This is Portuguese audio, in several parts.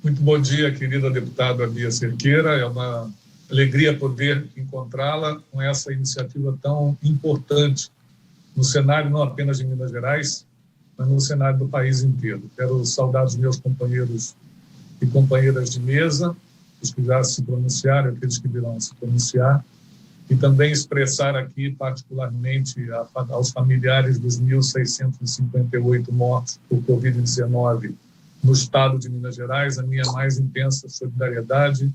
Muito bom dia, querida deputada Bia Cerqueira. É uma alegria poder encontrá-la com essa iniciativa tão importante no cenário não apenas de Minas Gerais, mas no cenário do país inteiro. Quero saudar os meus companheiros e companheiras de mesa, os que já se pronunciaram, aqueles que virão se pronunciar, e também expressar aqui, particularmente, aos familiares dos 1.658 mortos por Covid-19 no estado de Minas Gerais, a minha mais intensa solidariedade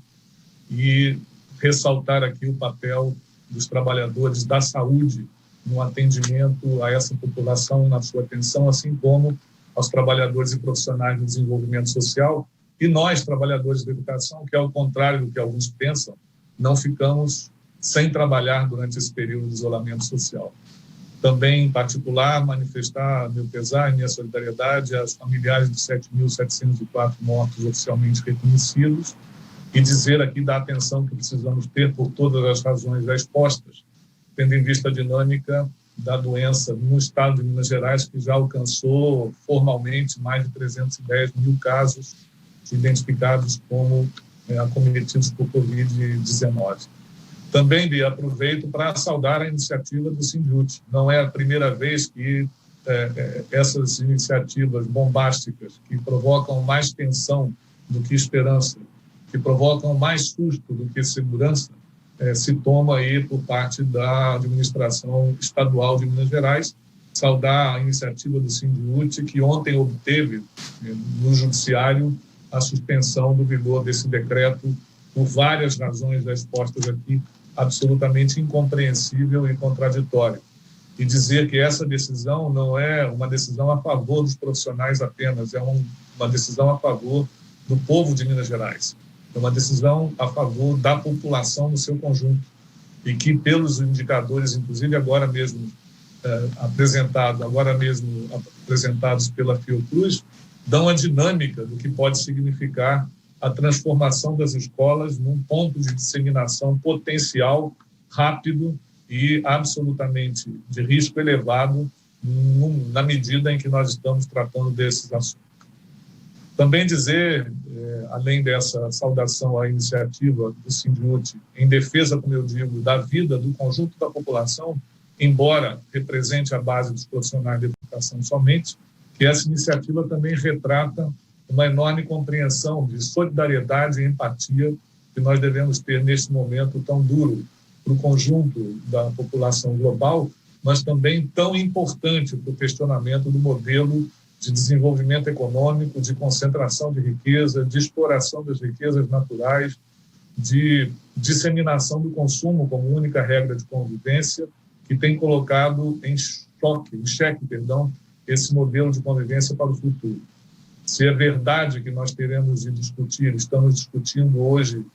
e ressaltar aqui o papel dos trabalhadores da saúde no atendimento a essa população, na sua atenção, assim como aos trabalhadores e profissionais do desenvolvimento social. E nós, trabalhadores da educação, que ao contrário do que alguns pensam, não ficamos sem trabalhar durante esse período de isolamento social. Também, em particular, manifestar meu pesar e minha solidariedade aos familiares de 7.704 mortos oficialmente reconhecidos e dizer aqui da atenção que precisamos ter por todas as razões já expostas, tendo em vista a dinâmica da doença no estado de Minas Gerais, que já alcançou formalmente mais de 310 mil casos identificados como acometidos por Covid-19. Também, Bia, aproveito para saudar a iniciativa do Sindiúti. Não é a primeira vez que essas iniciativas bombásticas, que provocam mais tensão do que esperança, que provocam mais susto do que segurança, se toma aí por parte da administração estadual de Minas Gerais. Saudar a iniciativa do Sindiúti, que ontem obteve no judiciário a suspensão do vigor desse decreto por várias razões já expostas aqui, absolutamente incompreensível e contraditória. E dizer que essa decisão não é uma decisão a favor dos profissionais apenas, é uma decisão a favor do povo de Minas Gerais. É uma decisão a favor da população no seu conjunto. E que, pelos indicadores, inclusive agora mesmo apresentados pela Fiocruz, dão a dinâmica do que pode significar a transformação das escolas num ponto de disseminação potencial, rápido e absolutamente de risco elevado na medida em que nós estamos tratando desses assuntos. Também dizer, além dessa saudação à iniciativa do Sindiúti, em defesa, como eu digo, da vida do conjunto da população, embora represente a base dos profissionais de educação somente, que essa iniciativa também retrata uma enorme compreensão de solidariedade e empatia que nós devemos ter neste momento tão duro para o conjunto da população global, mas também tão importante para o questionamento do modelo de desenvolvimento econômico, de concentração de riqueza, de exploração das riquezas naturais, de disseminação do consumo como única regra de convivência, que tem colocado em xeque, esse modelo de convivência para o futuro. Se é verdade que nós teremos de discutir, estamos discutindo hoje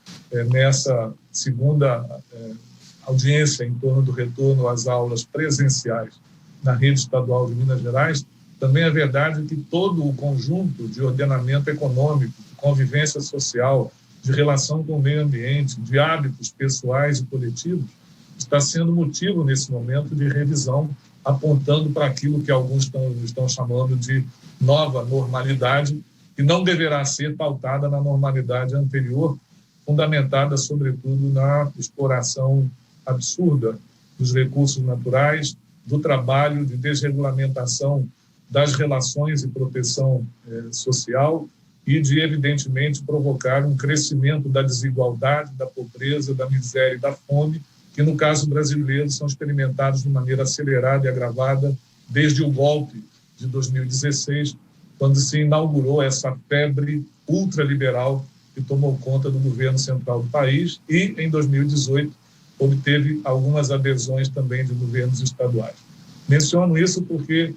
nessa segunda audiência em torno do retorno às aulas presenciais na rede estadual de Minas Gerais, também é verdade que todo o conjunto de ordenamento econômico, de convivência social, de relação com o meio ambiente, de hábitos pessoais e coletivos, está sendo motivo nesse momento de revisão, apontando para aquilo que alguns estão chamando de nova normalidade, que não deverá ser pautada na normalidade anterior, fundamentada, sobretudo, na exploração absurda dos recursos naturais, do trabalho de desregulamentação das relações e proteção social e de, evidentemente, provocar um crescimento da desigualdade, da pobreza, da miséria e da fome, que, no caso brasileiro, são experimentados de maneira acelerada e agravada desde o golpe de 2016, quando se inaugurou essa febre ultraliberal que tomou conta do governo central do país e, em 2018, obteve algumas adesões também de governos estaduais. Menciono isso porque,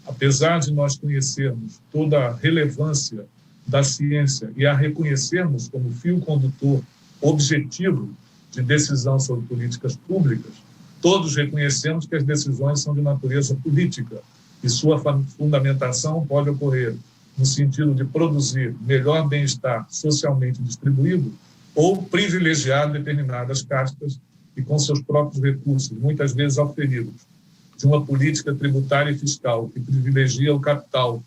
apesar de nós conhecermos toda a relevância da ciência e a reconhecermos como fio condutor objetivo de decisão sobre políticas públicas, todos reconhecemos que as decisões são de natureza política e sua fundamentação pode ocorrer no sentido de produzir melhor bem-estar socialmente distribuído ou privilegiar determinadas castas e com seus próprios recursos, muitas vezes auferidos, de uma política tributária e fiscal que privilegia o capital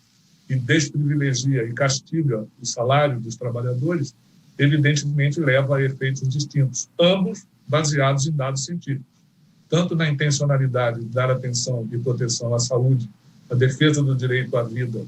e desprivilegia e castiga o salário dos trabalhadores, evidentemente leva a efeitos distintos, ambos baseados em dados científicos, tanto na intencionalidade de dar atenção e proteção à saúde, à defesa do direito à vida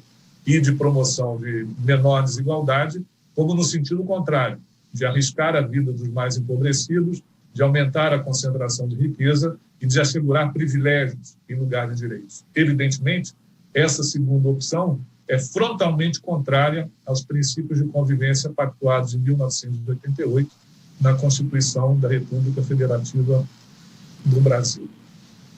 e de promoção de menor desigualdade, como no sentido contrário, de arriscar a vida dos mais empobrecidos, de aumentar a concentração de riqueza e de assegurar privilégios em lugar de direitos. Evidentemente, essa segunda opção é frontalmente contrária aos princípios de convivência pactuados em 1988 na Constituição da República Federativa do Brasil.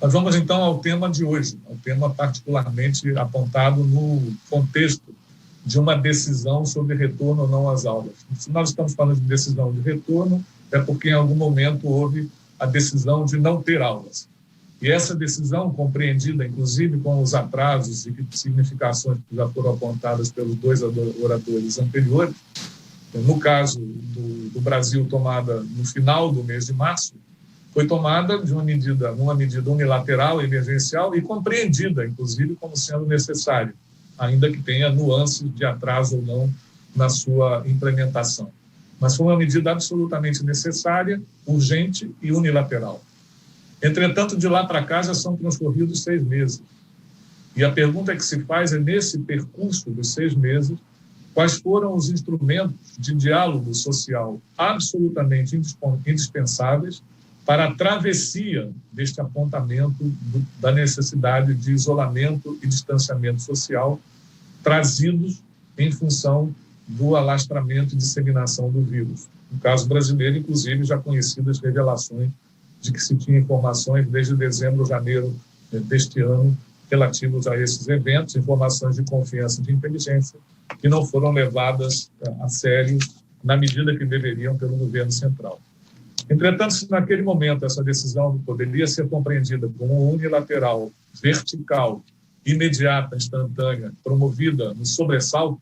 Nós vamos, então, ao tema de hoje, ao tema particularmente apontado no contexto de uma decisão sobre retorno ou não às aulas. Se nós estamos falando de decisão de retorno, é porque em algum momento houve a decisão de não ter aulas. E essa decisão, compreendida, inclusive, com os atrasos e significações que já foram apontadas pelos dois oradores anteriores, no caso do Brasil, tomada no final do mês de março, foi tomada de uma medida unilateral, emergencial e compreendida, inclusive, como sendo necessária, ainda que tenha nuances de atraso ou não na sua implementação. Mas foi uma medida absolutamente necessária, urgente e unilateral. Entretanto, de lá para cá já são transcorridos 6 meses. E a pergunta que se faz é, nesse percurso dos 6 meses, quais foram os instrumentos de diálogo social absolutamente indispensáveis para a travessia deste apontamento da necessidade de isolamento e distanciamento social trazidos em função do alastramento e disseminação do vírus. No caso brasileiro, inclusive, já conhecidas revelações de que se tinha informações desde dezembro, janeiro deste ano relativos a esses eventos, informações de confiança e de inteligência que não foram levadas a sério na medida que deveriam pelo governo central. Entretanto, se naquele momento essa decisão poderia ser compreendida como unilateral, vertical, imediata, instantânea, promovida no sobressalto,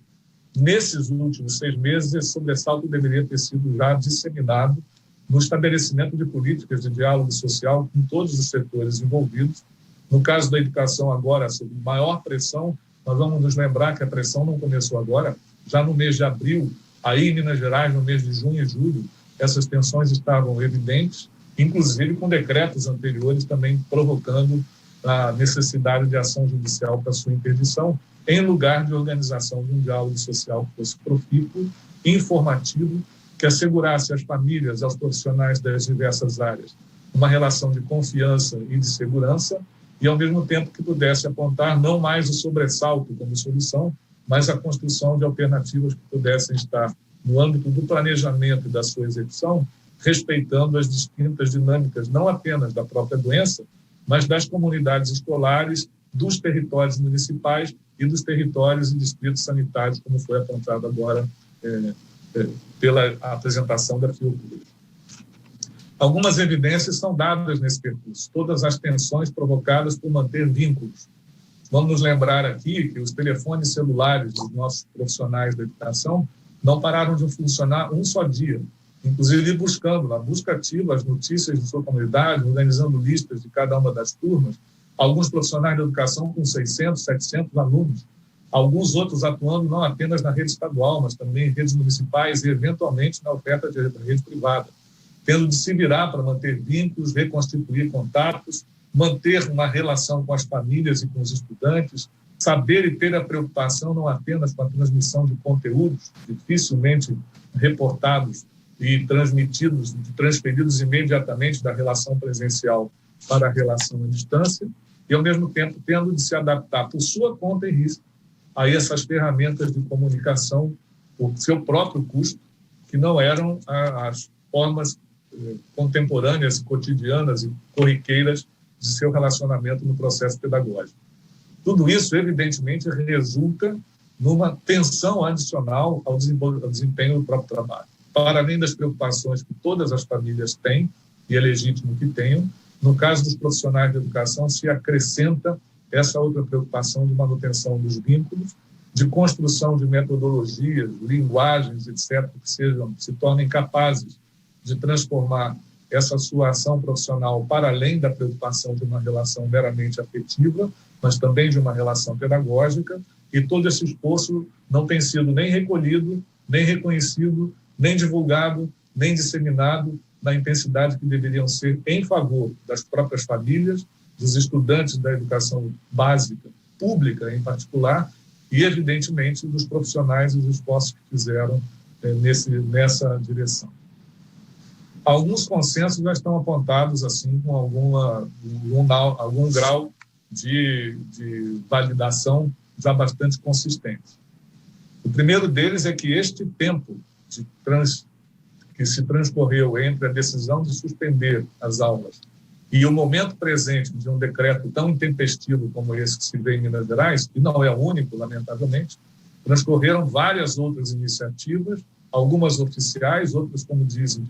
nesses últimos 6 meses, esse sobressalto deveria ter sido já disseminado no estabelecimento de políticas de diálogo social com todos os setores envolvidos. No caso da educação agora, sob maior pressão, nós vamos nos lembrar que a pressão não começou agora, já no mês de abril, aí em Minas Gerais, no mês de junho e julho, essas tensões estavam evidentes, inclusive com decretos anteriores também provocando a necessidade de ação judicial para sua interdição, em lugar de organização de um diálogo social que fosse profícuo, informativo, que assegurasse às famílias, aos profissionais das diversas áreas, uma relação de confiança e de segurança, e ao mesmo tempo que pudesse apontar não mais o sobressalto como solução, mas a construção de alternativas que pudessem estar no âmbito do planejamento e da sua execução, respeitando as distintas dinâmicas, não apenas da própria doença, mas das comunidades escolares, dos territórios municipais e dos territórios e distritos sanitários, como foi apontado agora pela apresentação da Fiocruz. Algumas evidências são dadas nesse percurso, todas as tensões provocadas por manter vínculos. Vamos nos lembrar aqui que os telefones celulares dos nossos profissionais da educação não pararam de funcionar um só dia, inclusive buscando, na busca ativa, as notícias de sua comunidade, organizando listas de cada uma das turmas, alguns profissionais da educação com 600, 700 alunos, alguns outros atuando não apenas na rede estadual, mas também em redes municipais e, eventualmente, na oferta de rede privada, tendo de se virar para manter vínculos, reconstituir contatos, manter uma relação com as famílias e com os estudantes, saber e ter a preocupação não apenas com a transmissão de conteúdos dificilmente reportados e transferidos imediatamente da relação presencial para a relação à distância, e, ao mesmo tempo, tendo de se adaptar por sua conta e risco a essas ferramentas de comunicação por seu próprio custo, que não eram as formas contemporâneas, cotidianas e corriqueiras de seu relacionamento no processo pedagógico. Tudo isso, evidentemente, resulta numa tensão adicional ao desempenho do próprio trabalho. Para além das preocupações que todas as famílias têm, e é legítimo que tenham, no caso dos profissionais de educação, se acrescenta essa outra preocupação de manutenção dos vínculos, de construção de metodologias, linguagens, etc., que se tornem capazes de transformar essa sua ação profissional para além da preocupação de uma relação meramente afetiva, mas também de uma relação pedagógica, e todo esse esforço não tem sido nem recolhido, nem reconhecido, nem divulgado, nem disseminado na intensidade que deveriam ser em favor das próprias famílias, dos estudantes da educação básica, pública em particular, e, evidentemente, dos profissionais e dos esforços que fizeram nessa direção. Alguns consensos já estão apontados assim com algum grau de validação já bastante consistente. O primeiro deles é que este tempo que se transcorreu entre a decisão de suspender as aulas e o momento presente de um decreto tão intempestivo como esse que se vê em Minas Gerais, e não é o único, lamentavelmente, transcorreram várias outras iniciativas, algumas oficiais, outras, como disse,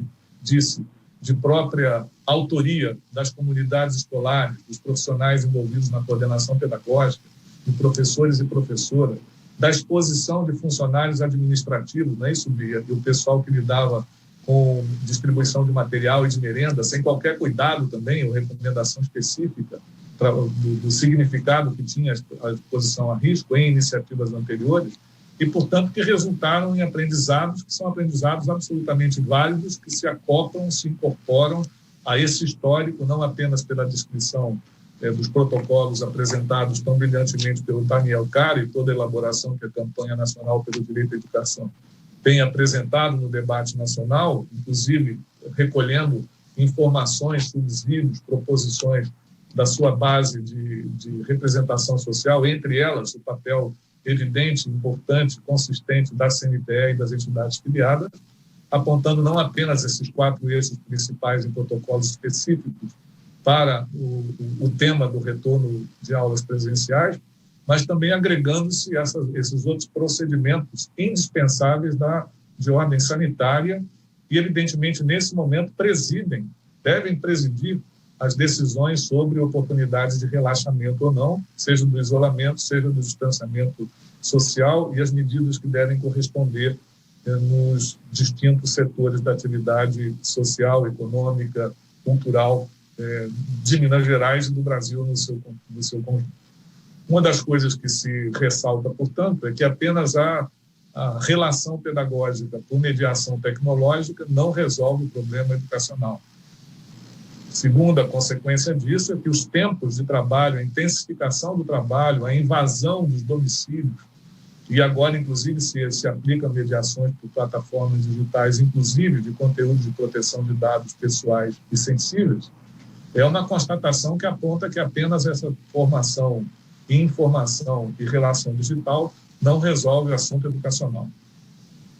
de própria autoria das comunidades escolares, dos profissionais envolvidos na coordenação pedagógica, de professores e professoras, da exposição de funcionários administrativos, não é isso, Bia? E o pessoal que lidava com distribuição de material e de merenda, sem qualquer cuidado também, ou recomendação específica do significado que tinha a exposição a risco em iniciativas anteriores, e, portanto, que resultaram em aprendizados que são aprendizados absolutamente válidos, que se acoplam, se incorporam a esse histórico, não apenas pela descrição dos protocolos apresentados tão brilhantemente pelo Daniel Cari e toda a elaboração que a Campanha Nacional pelo Direito à Educação tem apresentado no debate nacional, inclusive recolhendo informações, subsídios, proposições da sua base de representação social, entre elas o papel evidente, importante, consistente da CNTE e das entidades filiadas, apontando não apenas esses 4 eixos principais em protocolos específicos para o tema do retorno de aulas presenciais, mas também agregando-se esses outros procedimentos indispensáveis de ordem sanitária e, evidentemente, nesse momento, devem presidir as decisões sobre oportunidades de relaxamento ou não, seja do isolamento, seja do distanciamento social, e as medidas que devem corresponder nos distintos setores da atividade social, econômica, cultural de Minas Gerais e do Brasil no seu conjunto. Uma das coisas que se ressalta, portanto, é que apenas a relação pedagógica por mediação tecnológica não resolve o problema educacional. Segunda consequência disso é que os tempos de trabalho, a intensificação do trabalho, a invasão dos domicílios, e agora, inclusive, se aplica mediações por plataformas digitais, inclusive de conteúdo de proteção de dados pessoais e sensíveis, é uma constatação que aponta que apenas essa formação, informação e relação digital não resolve o assunto educacional.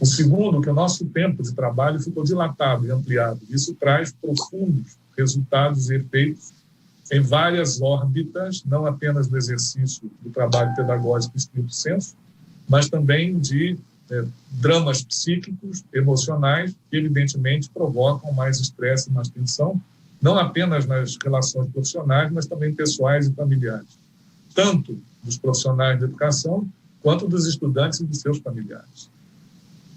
O segundo, que o nosso tempo de trabalho ficou dilatado e ampliado. Isso traz profundos resultados e efeitos em várias órbitas, não apenas no exercício do trabalho pedagógico estrito sensu, mas também de dramas psíquicos, emocionais, que evidentemente provocam mais estresse e mais tensão, não apenas nas relações profissionais, mas também pessoais e familiares, tanto dos profissionais de educação, quanto dos estudantes e de seus familiares.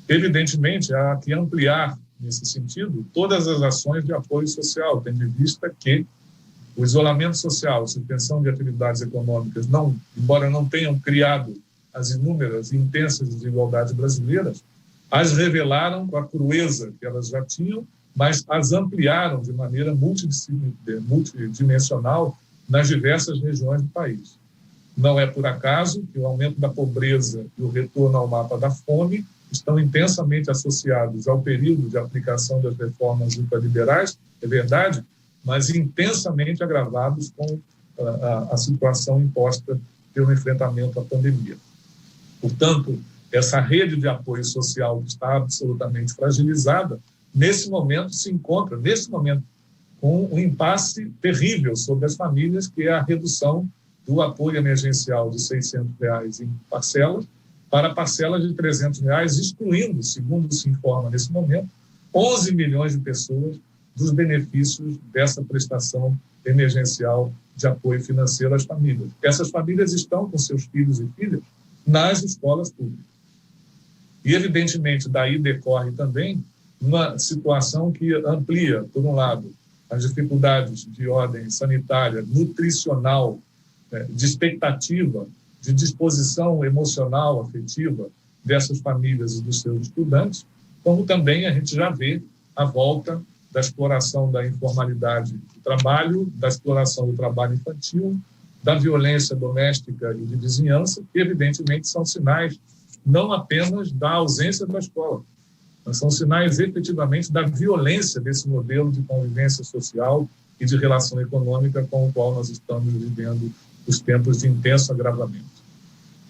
Evidentemente, há que ampliar, nesse sentido, todas as ações de apoio social, tendo em vista que o isolamento social, a suspensão de atividades econômicas, embora não tenham criado as inúmeras e intensas desigualdades brasileiras, as revelaram com a crueza que elas já tinham, mas as ampliaram de maneira multidimensional nas diversas regiões do país. Não é por acaso que o aumento da pobreza e o retorno ao mapa da fome estão intensamente associados ao período de aplicação das reformas ultraliberais, é verdade, mas intensamente agravados com a situação imposta pelo enfrentamento à pandemia. Portanto, essa rede de apoio social que está absolutamente fragilizada, nesse momento se encontra, com um impasse terrível sobre as famílias, que é a redução do apoio emergencial de R$ 600 em parcelas para parcelas de R$ 300, excluindo, segundo se informa nesse momento, 11 milhões de pessoas dos benefícios dessa prestação emergencial de apoio financeiro às famílias. Essas famílias estão com seus filhos e filhas nas escolas públicas. E, evidentemente, daí decorre também uma situação que amplia, por um lado, as dificuldades de ordem sanitária, nutricional, de expectativa de disposição emocional, afetiva dessas famílias e dos seus estudantes, como também a gente já vê a volta da exploração da informalidade do trabalho, da exploração do trabalho infantil, da violência doméstica e de vizinhança, que evidentemente são sinais não apenas da ausência da escola, mas são sinais efetivamente da violência desse modelo de convivência social e de relação econômica com o qual nós estamos vivendo os tempos de intenso agravamento.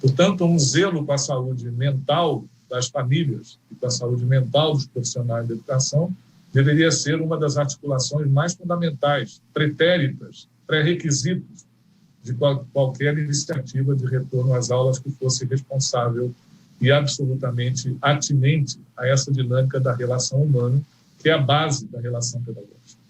Portanto, um zelo com a saúde mental das famílias e com a saúde mental dos profissionais da educação deveria ser uma das articulações mais fundamentais, pretéritas, pré-requisitos de qualquer iniciativa de retorno às aulas que fosse responsável e absolutamente atinente a essa dinâmica da relação humana, que é a base da relação pedagógica.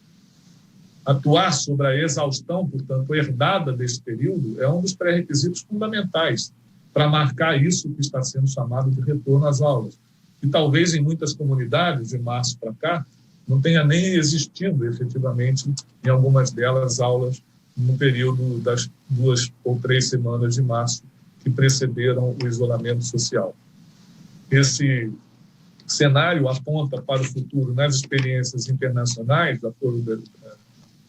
Atuar sobre a exaustão, portanto, herdada desse período, é um dos pré-requisitos fundamentais para marcar isso que está sendo chamado de retorno às aulas. E talvez em muitas comunidades, de março para cá, não tenha nem existido efetivamente, em algumas delas, aulas no período das 2 ou 3 semanas de março que precederam o isolamento social. Esse cenário aponta para o futuro nas experiências internacionais, já foram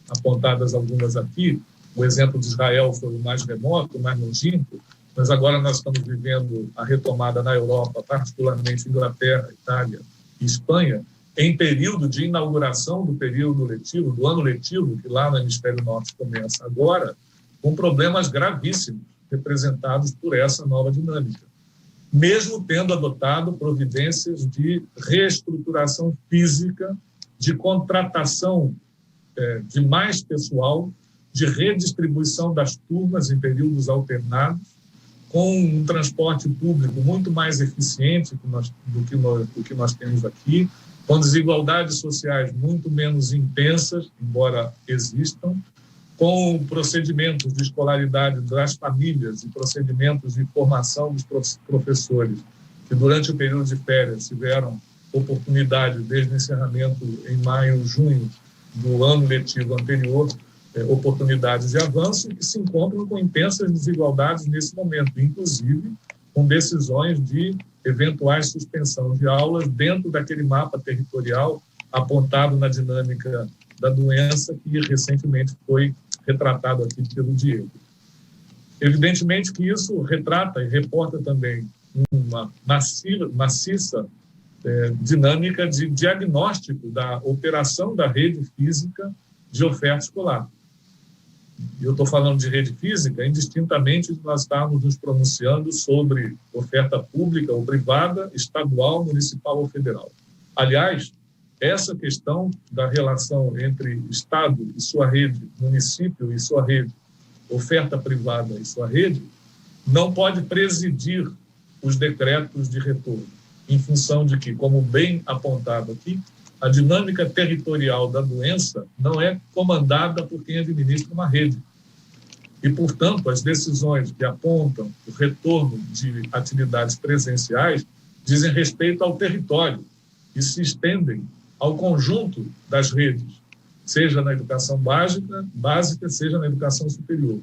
apontadas algumas aqui, o exemplo de Israel foi o mais remoto, o mais longínquo, mas agora nós estamos vivendo a retomada na Europa, particularmente Inglaterra, Itália e Espanha, em período de inauguração do período letivo, do ano letivo, que lá no Hemisfério Norte começa agora, com problemas gravíssimos representados por essa nova dinâmica, mesmo tendo adotado providências de reestruturação física, de contratação de mais pessoal, de redistribuição das turmas em períodos alternados, com um transporte público muito mais eficiente do que nós temos aqui, com desigualdades sociais muito menos intensas, embora existam, com procedimentos de escolaridade das famílias e procedimentos de formação dos professores, que durante o período de férias tiveram oportunidade, desde o encerramento em maio, junho do ano letivo anterior, oportunidades de avanço, e que se encontram com intensas desigualdades nesse momento, inclusive com decisões de eventuais suspensão de aulas dentro daquele mapa territorial apontado na dinâmica da doença que recentemente foi retratado aqui pelo Diego. Evidentemente que isso retrata e reporta também uma maciça dinâmica de diagnóstico da operação da rede física de oferta escolar. Eu estou falando de rede física, indistintamente de nós estarmos nos pronunciando sobre oferta pública ou privada, estadual, municipal ou federal. Aliás, essa questão da relação entre Estado e sua rede, município e sua rede, oferta privada e sua rede, não pode presidir os decretos de retorno, em função de que, como bem apontado aqui, a dinâmica territorial da doença não é comandada por quem administra uma rede. E, portanto, as decisões que apontam o retorno de atividades presenciais dizem respeito ao território e se estendem ao conjunto das redes, seja na educação básica, seja na educação superior.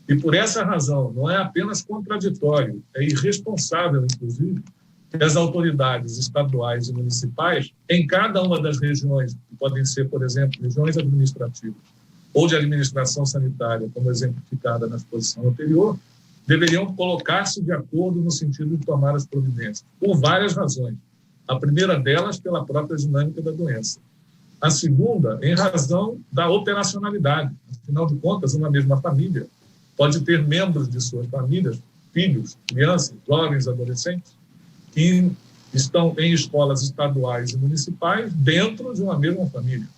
E, por essa razão, não é apenas contraditório, é irresponsável, inclusive, que as autoridades estaduais e municipais, em cada uma das regiões, que podem ser, por exemplo, regiões administrativas ou de administração sanitária, como exemplificada na exposição anterior, deveriam colocar-se de acordo no sentido de tomar as providências, por várias razões. A primeira delas, pela própria dinâmica da doença. A segunda, em razão da operacionalidade. Afinal de contas, uma mesma família pode ter membros de suas famílias, filhos, crianças, jovens, adolescentes, que estão em escolas estaduais e municipais dentro de uma mesma família,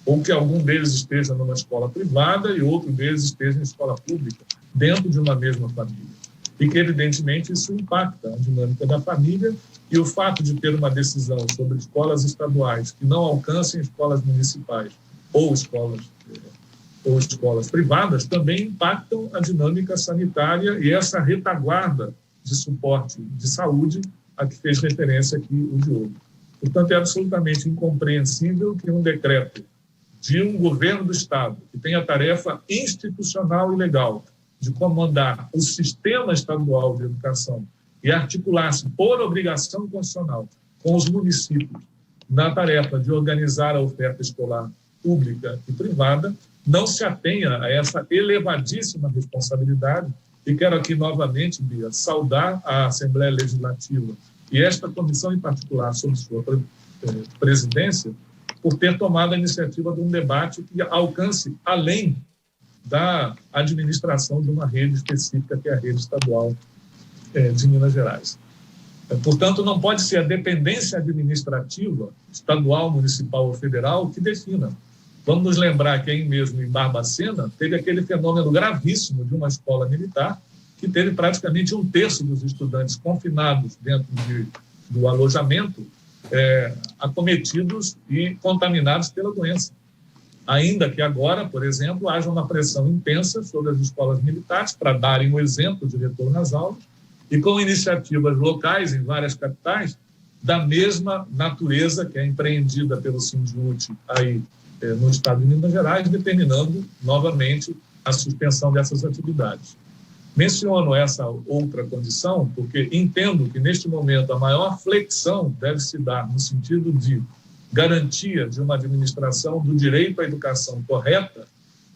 ou que algum deles esteja numa escola privada e outro deles esteja em escola pública, dentro de uma mesma família. E que, evidentemente, isso impacta a dinâmica da família, e o fato de ter uma decisão sobre escolas estaduais que não alcancem escolas municipais ou escolas privadas também impactam a dinâmica sanitária e essa retaguarda de suporte de saúde a que fez referência aqui o Diogo. Portanto, é absolutamente incompreensível que um decreto de um governo do Estado, que tem a tarefa institucional e legal de comandar o sistema estadual de educação e articular-se por obrigação constitucional com os municípios na tarefa de organizar a oferta escolar pública e privada, não se atenha a essa elevadíssima responsabilidade. E quero aqui novamente, Bia, saudar a Assembleia Legislativa e esta comissão em particular, sob sua presidência, por ter tomado a iniciativa de um debate que alcance além da administração de uma rede específica, que é a rede estadual de Minas Gerais. Portanto, não pode ser a dependência administrativa, estadual, municipal ou federal, que defina. Vamos nos lembrar que aí mesmo em Barbacena teve aquele fenômeno gravíssimo de uma escola militar que teve praticamente 1/3 dos estudantes confinados dentro do alojamento acometidos e contaminados pela doença. Ainda que agora, por exemplo, haja uma pressão intensa sobre as escolas militares para darem um exemplo de retorno às aulas e com iniciativas locais em várias capitais da mesma natureza que é empreendida pelo Sindiúti aí no estado de Minas Gerais, determinando novamente a suspensão dessas atividades. Menciono essa outra condição porque entendo que, neste momento, a maior flexão deve se dar no sentido de garantia de uma administração do direito à educação correta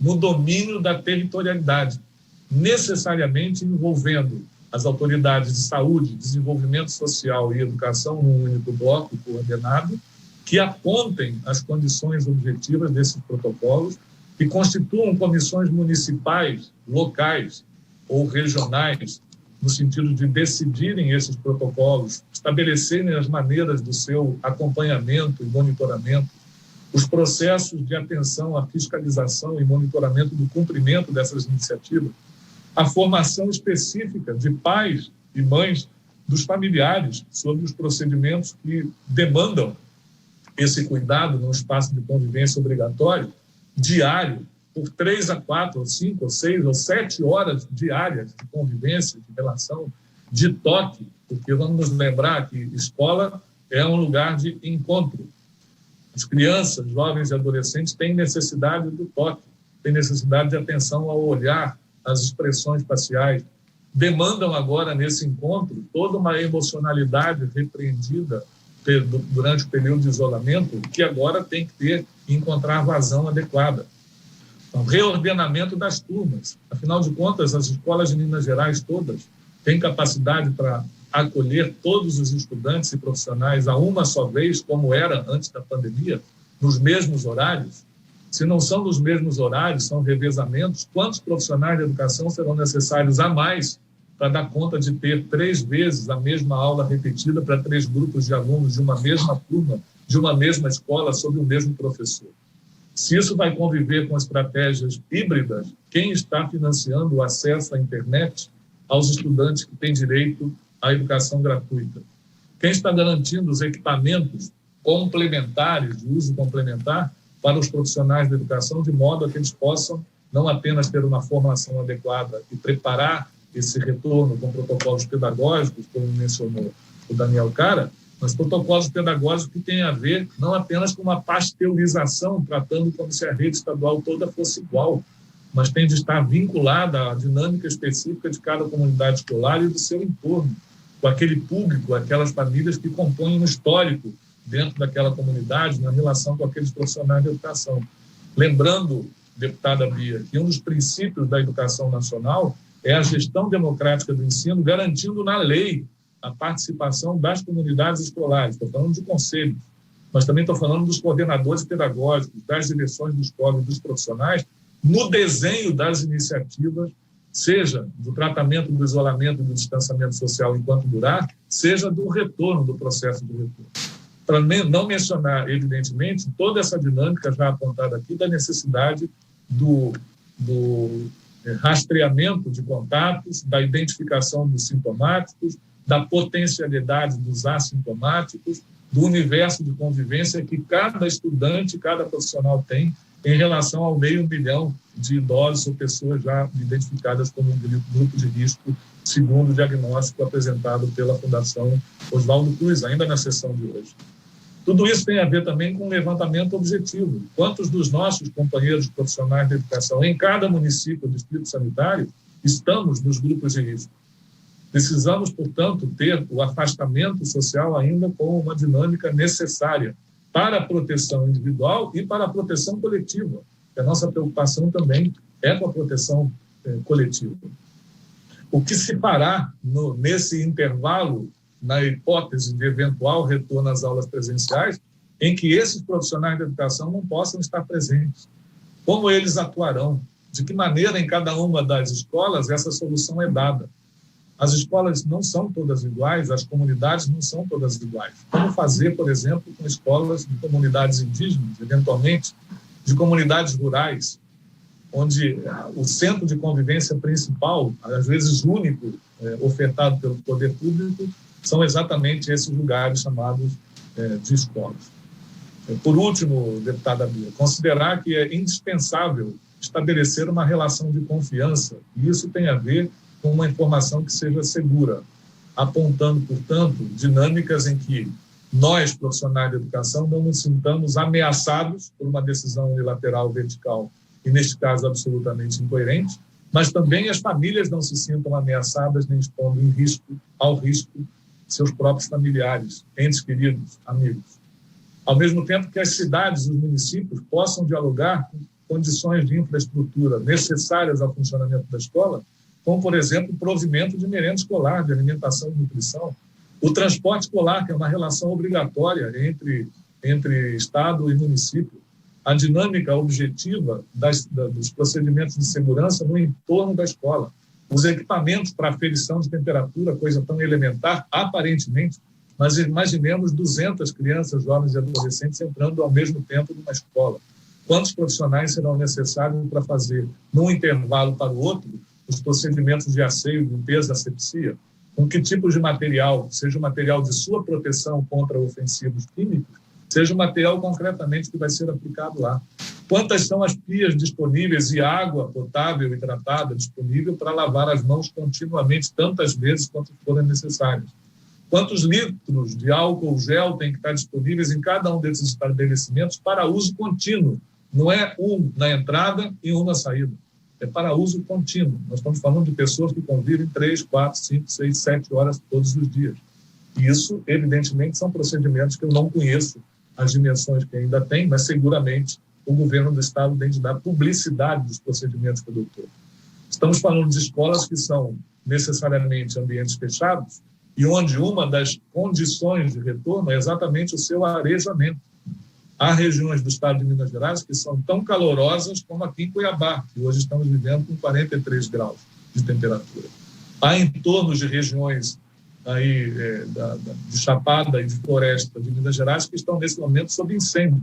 no domínio da territorialidade, necessariamente envolvendo as autoridades de saúde, desenvolvimento social e educação num único bloco coordenado, que apontem as condições objetivas desses protocolos e constituam comissões municipais, locais ou regionais, no sentido de decidirem esses protocolos, estabelecerem as maneiras do seu acompanhamento e monitoramento, os processos de atenção à fiscalização e monitoramento do cumprimento dessas iniciativas, a formação específica de pais e mães dos familiares sobre os procedimentos que demandam esse cuidado num espaço de convivência obrigatório, diário, por 3 a 4, ou 5, ou 6, ou 7 horas diárias de convivência, de relação, de toque, porque vamos nos lembrar que escola é um lugar de encontro. As crianças, jovens e adolescentes têm necessidade do toque, têm necessidade de atenção ao olhar, às expressões faciais, demandam agora, nesse encontro, toda uma emocionalidade repreendida durante o período de isolamento, que agora tem que ter e encontrar vazão adequada. Então, reordenamento das turmas. Afinal de contas, as escolas de Minas Gerais todas têm capacidade para acolher todos os estudantes e profissionais a uma só vez, como era antes da pandemia, nos mesmos horários. Se não são nos mesmos horários, são revezamentos, quantos profissionais de educação serão necessários a mais para dar conta de ter 3 vezes a mesma aula repetida para 3 grupos de alunos de uma mesma turma, de uma mesma escola, sob o mesmo professor? Se isso vai conviver com estratégias híbridas, quem está financiando o acesso à internet aos estudantes que têm direito à educação gratuita? Quem está garantindo os equipamentos complementares, de uso complementar, para os profissionais da educação, de modo a que eles possam não apenas ter uma formação adequada e preparar esse retorno com protocolos pedagógicos, como mencionou o Daniel Cara, mas protocolos pedagógicos que têm a ver não apenas com uma pasteurização, tratando como se a rede estadual toda fosse igual, mas tem de estar vinculada à dinâmica específica de cada comunidade escolar e do seu entorno, com aquele público, aquelas famílias que compõem um histórico dentro daquela comunidade, na relação com aqueles profissionais de educação. Lembrando, deputada Bia, que um dos princípios da educação nacional é a gestão democrática do ensino, garantindo na lei a participação das comunidades escolares. Estou falando de conselhos, mas também estou falando dos coordenadores pedagógicos, das direções dos escolas e dos profissionais, no desenho das iniciativas, seja do tratamento do isolamento e do distanciamento social enquanto durar, seja do retorno, do processo de retorno. Para não mencionar, evidentemente, toda essa dinâmica já apontada aqui da necessidade do rastreamento de contatos, da identificação dos sintomáticos, da potencialidade dos assintomáticos, do universo de convivência que cada estudante, cada profissional tem em relação ao 500 mil de idosos ou pessoas já identificadas como um grupo de risco, segundo o diagnóstico apresentado pela Fundação Oswaldo Cruz, ainda na sessão de hoje. Tudo isso tem a ver também com um levantamento objetivo. Quantos dos nossos companheiros profissionais de educação em cada município ou distrito sanitário estamos nos grupos de risco. Precisamos, portanto, ter o afastamento social ainda como uma dinâmica necessária para a proteção individual e para a proteção coletiva. A nossa preocupação também é com a proteção coletiva. O que se fará nesse intervalo, na hipótese de eventual retorno às aulas presenciais, em que esses profissionais de educação não possam estar presentes? Como eles atuarão? De que maneira, em cada uma das escolas, essa solução é dada? As escolas não são todas iguais, as comunidades não são todas iguais. Como fazer, por exemplo, com escolas de comunidades indígenas, eventualmente, de comunidades rurais, onde o centro de convivência principal, às vezes único, ofertado pelo poder público, são exatamente esses lugares chamados de escolas. Por último, deputada Bia, considerar que é indispensável estabelecer uma relação de confiança, e isso tem a ver com uma informação que seja segura, apontando, portanto, dinâmicas em que nós, profissionais de educação, não nos sintamos ameaçados por uma decisão unilateral vertical, e neste caso absolutamente incoerente, mas também as famílias não se sintam ameaçadas nem expondo ao risco seus próprios familiares, entes queridos, amigos. Ao mesmo tempo que as cidades e os municípios possam dialogar com condições de infraestrutura necessárias ao funcionamento da escola, como, por exemplo, o provimento de merenda escolar, de alimentação e nutrição, o transporte escolar, que é uma relação obrigatória entre Estado e município, a dinâmica objetiva dos procedimentos de segurança no entorno da escola, os equipamentos para aferição de temperatura, coisa tão elementar, aparentemente, mas imaginemos 200 crianças, jovens e adolescentes entrando ao mesmo tempo numa escola. Quantos profissionais serão necessários para fazer, num intervalo para o outro, os procedimentos de asseio, limpeza, asepsia? Com que tipo de material, seja o material de sua proteção contra ofensivos químicos, seja o material concretamente que vai ser aplicado lá? Quantas são as pias disponíveis e água potável e tratada disponível para lavar as mãos continuamente, tantas vezes quanto forem necessárias? Quantos litros de álcool gel tem que estar disponíveis em cada um desses estabelecimentos para uso contínuo? Não é um na entrada e um na saída. É para uso contínuo. Nós estamos falando de pessoas que convivem 3, 4, 5, 6, 7 horas todos os dias. E isso, evidentemente, são procedimentos que eu não conheço as dimensões que ainda tem, mas seguramente o governo do Estado tem de dar publicidade dos procedimentos que adotou. Estamos falando de escolas que são necessariamente ambientes fechados e onde uma das condições de retorno é exatamente o seu arejamento. Há regiões do estado de Minas Gerais que são tão calorosas como aqui em Cuiabá, que hoje estamos vivendo com 43 graus de temperatura. Há entornos de regiões aí, de Chapada e de Floresta de Minas Gerais que estão, nesse momento, sob incêndio.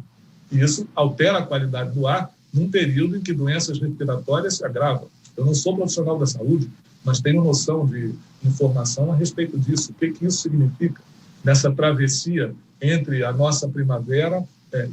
E isso altera a qualidade do ar num período em que doenças respiratórias se agravam. Eu não sou profissional da saúde, mas tenho noção de informação a respeito disso. O que isso significa nessa travessia entre a nossa primavera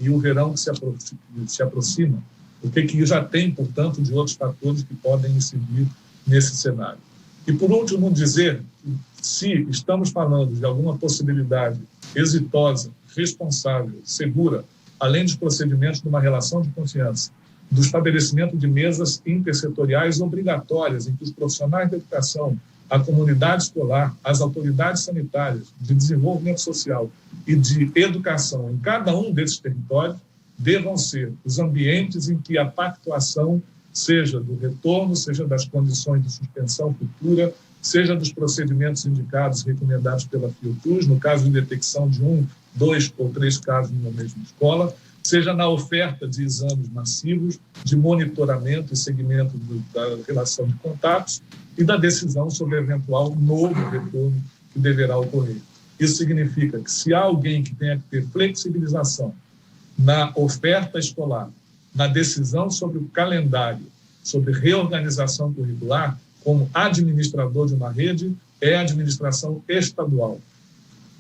e o verão que se aproxima? O que já tem, portanto, de outros fatores que podem incidir nesse cenário? E, por último, dizer que, se estamos falando de alguma possibilidade exitosa, responsável, segura, além dos procedimentos de uma relação de confiança, do estabelecimento de mesas intersetoriais obrigatórias, em que os profissionais da educação, a comunidade escolar, as autoridades sanitárias, de desenvolvimento social e de educação em cada um desses territórios, devam ser os ambientes em que a pactuação, seja do retorno, seja das condições de suspensão futura, seja dos procedimentos indicados e recomendados pela Fiocruz, no caso de detecção de 1, 2 ou 3 casos numa mesma escola, seja na oferta de exames massivos, de monitoramento e seguimento da relação de contatos e da decisão sobre eventual novo retorno que deverá ocorrer. Isso significa que, se há alguém que tenha que ter flexibilização na oferta escolar, na decisão sobre o calendário, sobre reorganização curricular, como administrador de uma rede, é a administração estadual.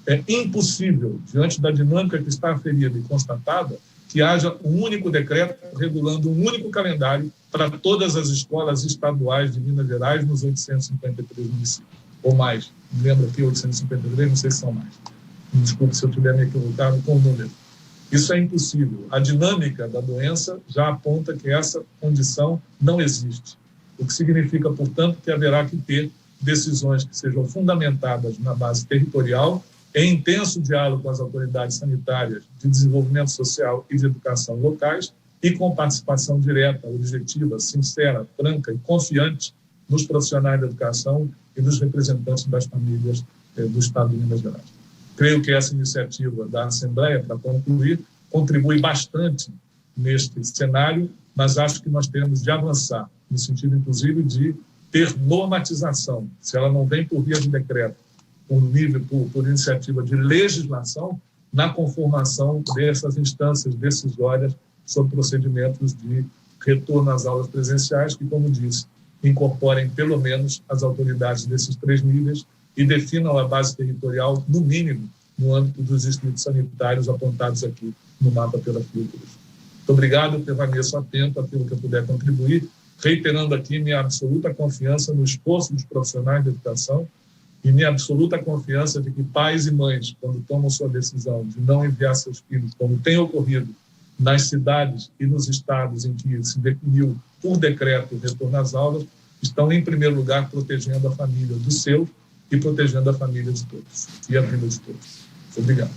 É impossível, diante da dinâmica que está aferida e constatada, que haja um único decreto regulando um único calendário para todas as escolas estaduais de Minas Gerais nos 853 municípios, ou mais. Me lembro aqui, 853, não sei se são mais. Me desculpe se eu estiver me equivocado com o número. Isso é impossível. A dinâmica da doença já aponta que essa condição não existe. o que significa, portanto, que haverá que ter decisões que sejam fundamentadas na base territorial, em intenso diálogo com as autoridades sanitárias de desenvolvimento social e de educação locais e com participação direta, objetiva, sincera, franca e confiante nos profissionais da educação e dos representantes das famílias do Estado de Minas Gerais. Creio que essa iniciativa da Assembleia, para concluir, contribui bastante neste cenário, mas acho que nós temos de avançar, no sentido, inclusive, de ter normatização. Se ela não vem por via de decreto, por iniciativa de legislação, na conformação dessas instâncias decisórias sobre procedimentos de retorno às aulas presenciais, que, como disse, incorporem pelo menos as autoridades desses 3 níveis e definam a base territorial, no mínimo, no âmbito dos distritos sanitários apontados aqui no mapa pela Fiocruz. Muito obrigado, eu permaneço atento àquilo que eu puder contribuir, reiterando aqui minha absoluta confiança no esforço dos profissionais da educação e minha absoluta confiança de que pais e mães, quando tomam sua decisão de não enviar seus filhos, como tem ocorrido nas cidades e nos estados em que se definiu por decreto o retorno às aulas, estão, em primeiro lugar, protegendo a família dos seus e protegendo a família de todos e a vida de todos. Obrigado.